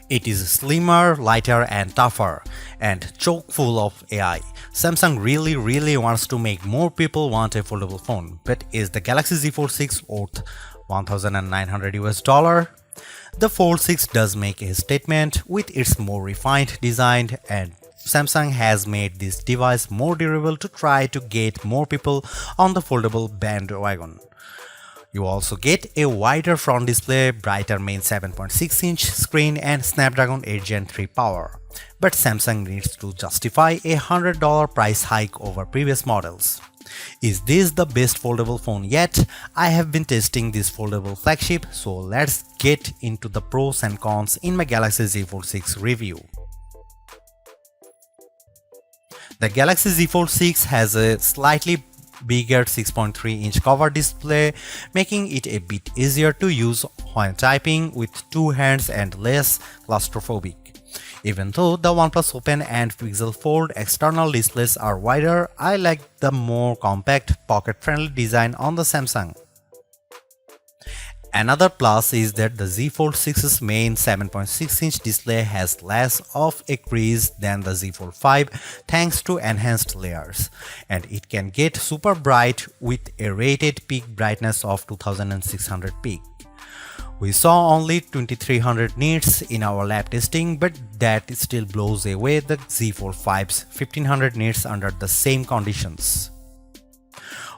It is slimmer, lighter and tougher, and chock full of AI. Samsung really wants to make more people want a foldable phone, but is the Galaxy Z Fold 6 worth $1,900? The Fold 6 does make a statement with its more refined design, and Samsung has made this device more durable to try to get more people on the foldable bandwagon. You also get a wider front display, brighter main 7.6-inch screen and Snapdragon 8 Gen 3 power. But Samsung needs to justify a $100 price hike over previous models. Is this the best foldable phone yet? I have been testing this foldable flagship, so let's get into the pros and cons in my Galaxy Z Fold 6 review. The Galaxy Z Fold 6 has a slightly bigger 6.3-inch cover display, making it a bit easier to use when typing with two hands and less claustrophobic. Even though the OnePlus Open and Pixel Fold external displays are wider, I like the more compact, pocket-friendly design on the Samsung. Another plus is that the Z Fold 6's main 7.6-inch display has less of a crease than the Z Fold 5 thanks to enhanced layers, and it can get super bright with a rated peak brightness of 2600 peak. We saw only 2300 nits in our lab testing, but that still blows away the Z Fold 5's 1500 nits under the same conditions.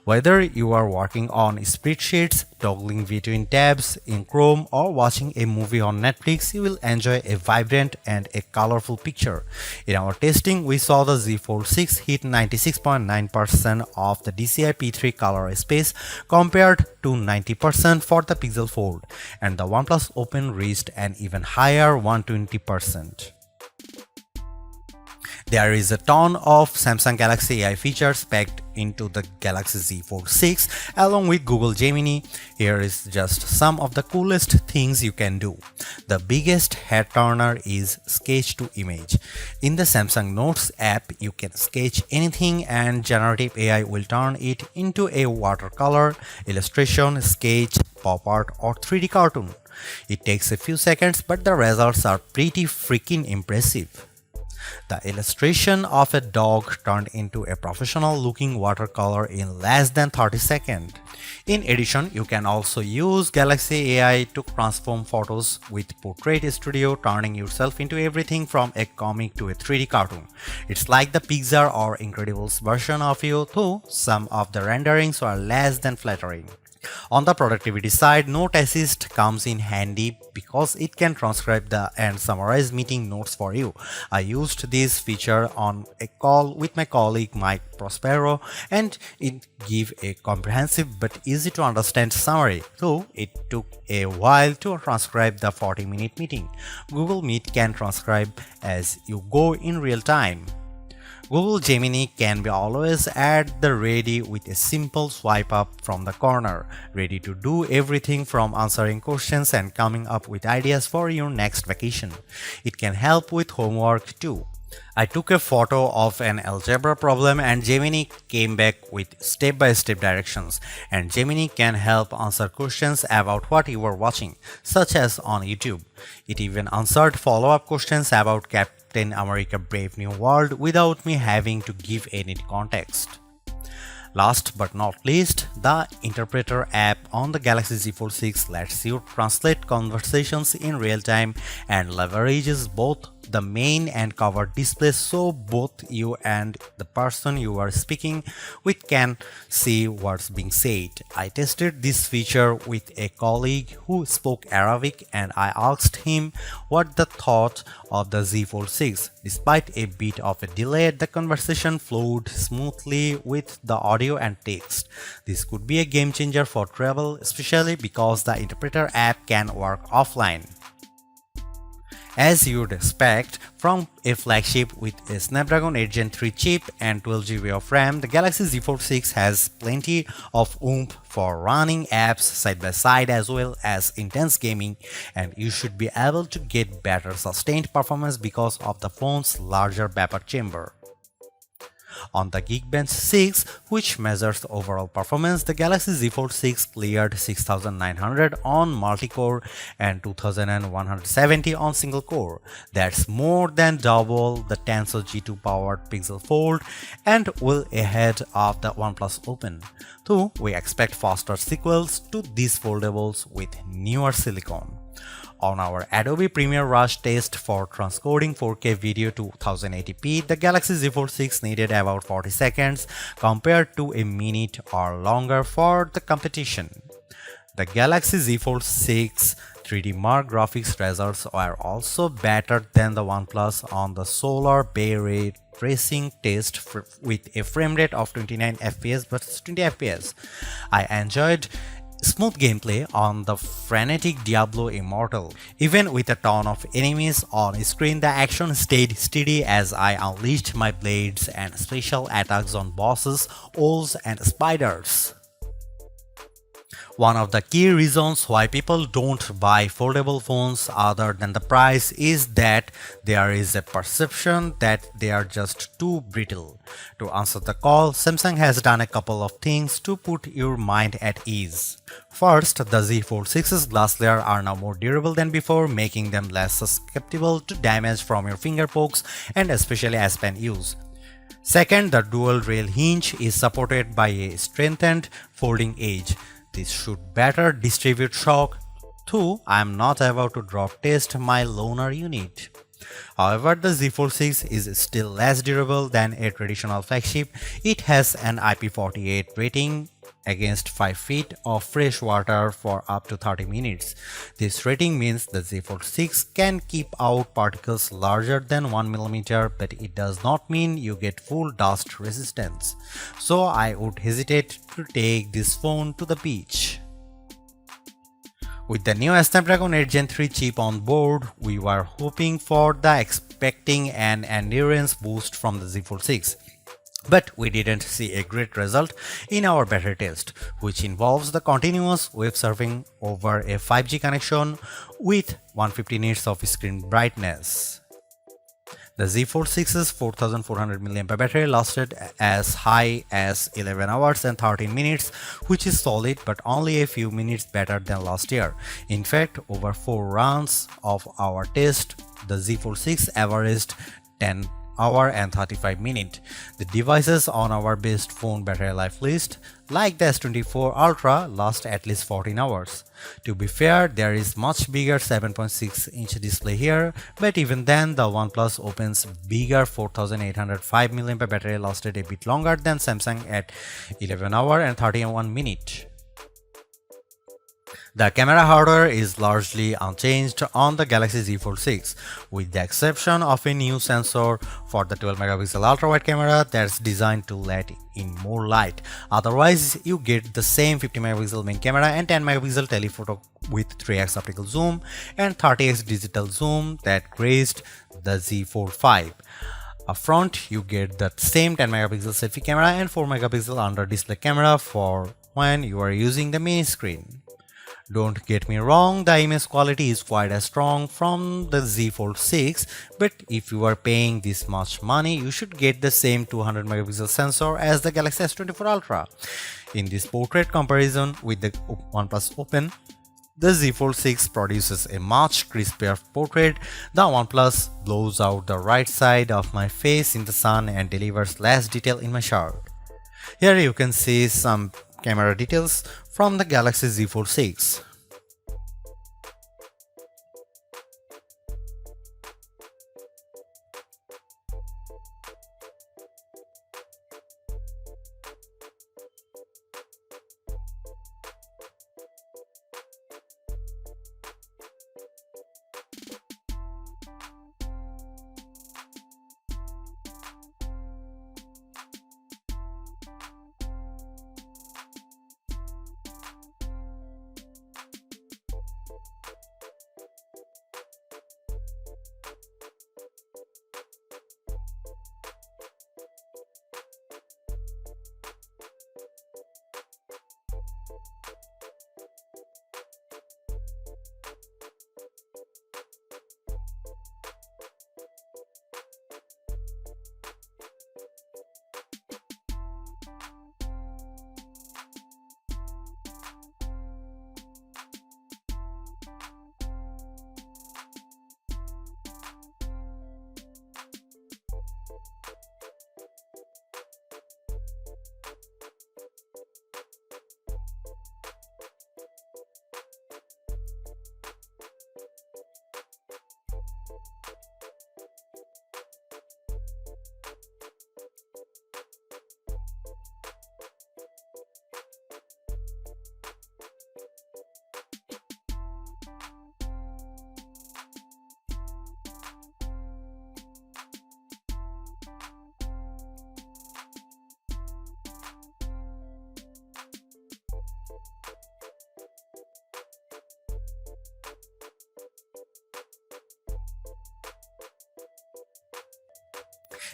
Whether you are working on spreadsheets, toggling between tabs in Chrome, or watching a movie on Netflix, you will enjoy a vibrant and a colorful picture. In our testing, we saw the Z Fold 6 hit 96.9% of the DCI P3 color space compared to 90% for the Pixel Fold, and the OnePlus Open reached an even higher 120%. There is a ton of Samsung Galaxy AI features packed into the Galaxy Z Fold 6 along with Google Gemini. Here is just some of the coolest things you can do. The biggest head turner is sketch to image. In the Samsung Notes app, you can sketch anything and generative AI will turn it into a watercolor, illustration, sketch, pop art or 3D cartoon. It takes a few seconds, but the results are pretty freaking impressive. The illustration of a dog turned into a professional-looking watercolor in less than 30 seconds. In addition, you can also use Galaxy AI to transform photos with Portrait Studio, turning yourself into everything from a comic to a 3D cartoon. It's like the Pixar or Incredibles version of you, though some of the renderings are less than flattering. On the productivity side, Note Assist comes in handy because it can transcribe and summarize meeting notes for you. I used this feature on a call with my colleague Mike Prospero, and it gave a comprehensive but easy to understand summary, though it took a while to transcribe the 40-minute meeting. Google Meet can transcribe as you go in real time. Google Gemini can be always at the ready with a simple swipe up from the corner, ready to do everything from answering questions and coming up with ideas for your next vacation. It can help with homework too. I took a photo of an algebra problem and Gemini came back with step-by-step directions, and Gemini can help answer questions about what you were watching, such as on YouTube. It even answered follow-up questions about Captain America Brave New World without me having to give any context. Last but not least, the Interpreter app on the Galaxy Z Fold 6 lets you translate conversations in real time and leverages both the main and cover displays so both you and the person you are speaking with can see what's being said. I tested this feature with a colleague who spoke Arabic and I asked him what the thought of the Z Fold 6. Despite a bit of a delay, the conversation flowed smoothly with the audio and text. This could be a game changer for travel, especially because the Interpreter app can work offline. As you'd expect from a flagship with a Snapdragon 8 Gen 3 chip and 12GB of RAM, the Galaxy Z Fold 6 has plenty of oomph for running apps side by side as well as intense gaming, and you should be able to get better sustained performance because of the phone's larger vapor chamber. On the Geekbench 6, which measures overall performance, the Galaxy Z Fold 6 cleared 6900 on multi-core and 2170 on single-core. That's more than double the Tensor G2 powered Pixel Fold and well ahead of the OnePlus Open. Though we expect faster sequels to these foldables with newer silicon. On our Adobe Premiere Rush test for transcoding 4K video to 1080p, the Galaxy Z Fold 6 needed about 40 seconds compared to a minute or longer for the competition. The Galaxy Z Fold 6 3D Mark graphics results are also better than the OnePlus on the Solar Bay Ray tracing test with a frame rate of 29 fps versus 20 fps. I enjoyed smooth gameplay on the frenetic Diablo Immortal. Even with a ton of enemies on screen, the action stayed steady as I unleashed my blades and special attacks on bosses, owls and spiders. One of the key reasons why people don't buy foldable phones other than the price is that there is a perception that they are just too brittle. To answer the call, Samsung has done a couple of things to put your mind at ease. First, the Z Fold 6's glass layer are now more durable than before, making them less susceptible to damage from your finger pokes and especially as pen use. Second, the dual rail hinge is supported by a strengthened folding edge. This should better distribute shock, though I am not about to drop test my loaner unit. However, the Z Fold 6 is still less durable than a traditional flagship. It has an IP48 rating against 5 feet of fresh water for up to 30 minutes. This rating means the Z Fold 6 can keep out particles larger than 1 mm, but it does not mean you get full dust resistance. So I would hesitate to take this phone to the beach. With the new Snapdragon 8 Gen 3 chip on board, we were hoping for the expecting an endurance boost from the Z Fold 6. But we didn't see a great result in our battery test, which involves the continuous web surfing over a 5G connection with 150 nits of screen brightness. The Z Fold 6's 4400 mAh battery lasted as high as 11 hours and 13 minutes, which is solid but only a few minutes better than last year. In fact, over 4 runs of our test, the Z Fold 6 averaged 10 hour and 35 minutes. The devices on our best phone battery life list, like the S24 Ultra, last at least 14 hours. To be fair, there is much bigger 7.6-inch display here, but even then the OnePlus Open's bigger 4805 mAh battery lasted a bit longer than Samsung at 11 hour and 31 minutes. The camera hardware is largely unchanged on the Galaxy Z Fold 6, with the exception of a new sensor for the 12-megapixel ultra-wide camera that's designed to let in more light. Otherwise, you get the same 50-megapixel main camera and 10-megapixel telephoto with 3x optical zoom and 30x digital zoom that graced the Z Fold 5. Up front, you get the same 10-megapixel selfie camera and 4-megapixel under-display camera for when you are using the main screen. Don't get me wrong, the image quality is quite as strong from the Z Fold 6, but if you are paying this much money, you should get the same 200 megapixel sensor as the Galaxy S24 Ultra. In this portrait comparison with the OnePlus Open, the Z Fold 6 produces a much crispier portrait. The OnePlus blows out the right side of my face in the sun and delivers less detail in my shirt. Here you can see some camera details from the Galaxy Z Fold 6.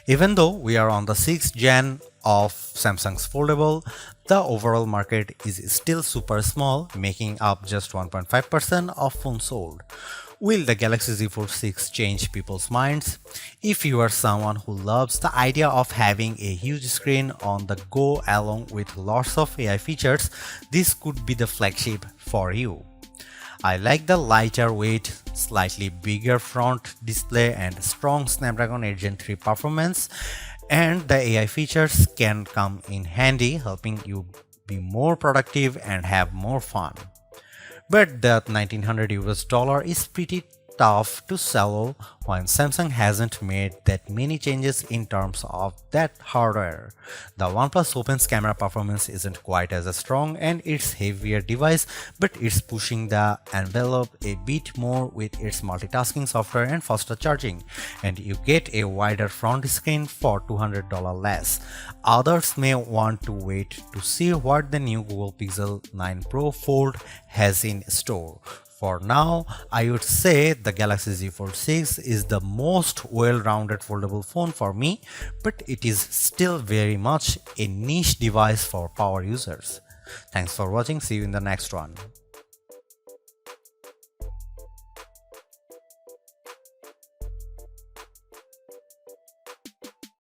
Even though we are on the 6th gen of Samsung's foldable, the overall market is still super small, making up just 1.5% of phones sold. Will the Galaxy Z Fold 6 change people's minds? If you are someone who loves the idea of having a huge screen on the go along with lots of AI features, this could be the flagship for you. I like the lighter weight, slightly bigger front display and strong Snapdragon 8 Gen 3 performance, and the AI features can come in handy, helping you be more productive and have more fun. But that 1900 US dollar is pretty tough to swallow when Samsung hasn't made that many changes in terms of that hardware. The OnePlus Open's camera performance isn't quite as strong and it's heavier device, but it's pushing the envelope a bit more with its multitasking software and faster charging, and you get a wider front screen for $200 less. Others may want to wait to see what the new Google Pixel 9 Pro Fold has in store. For now, I would say the Galaxy Z Fold 6 is the most well-rounded foldable phone for me, but it is still very much a niche device for power users. Thanks for watching. See you in the next one.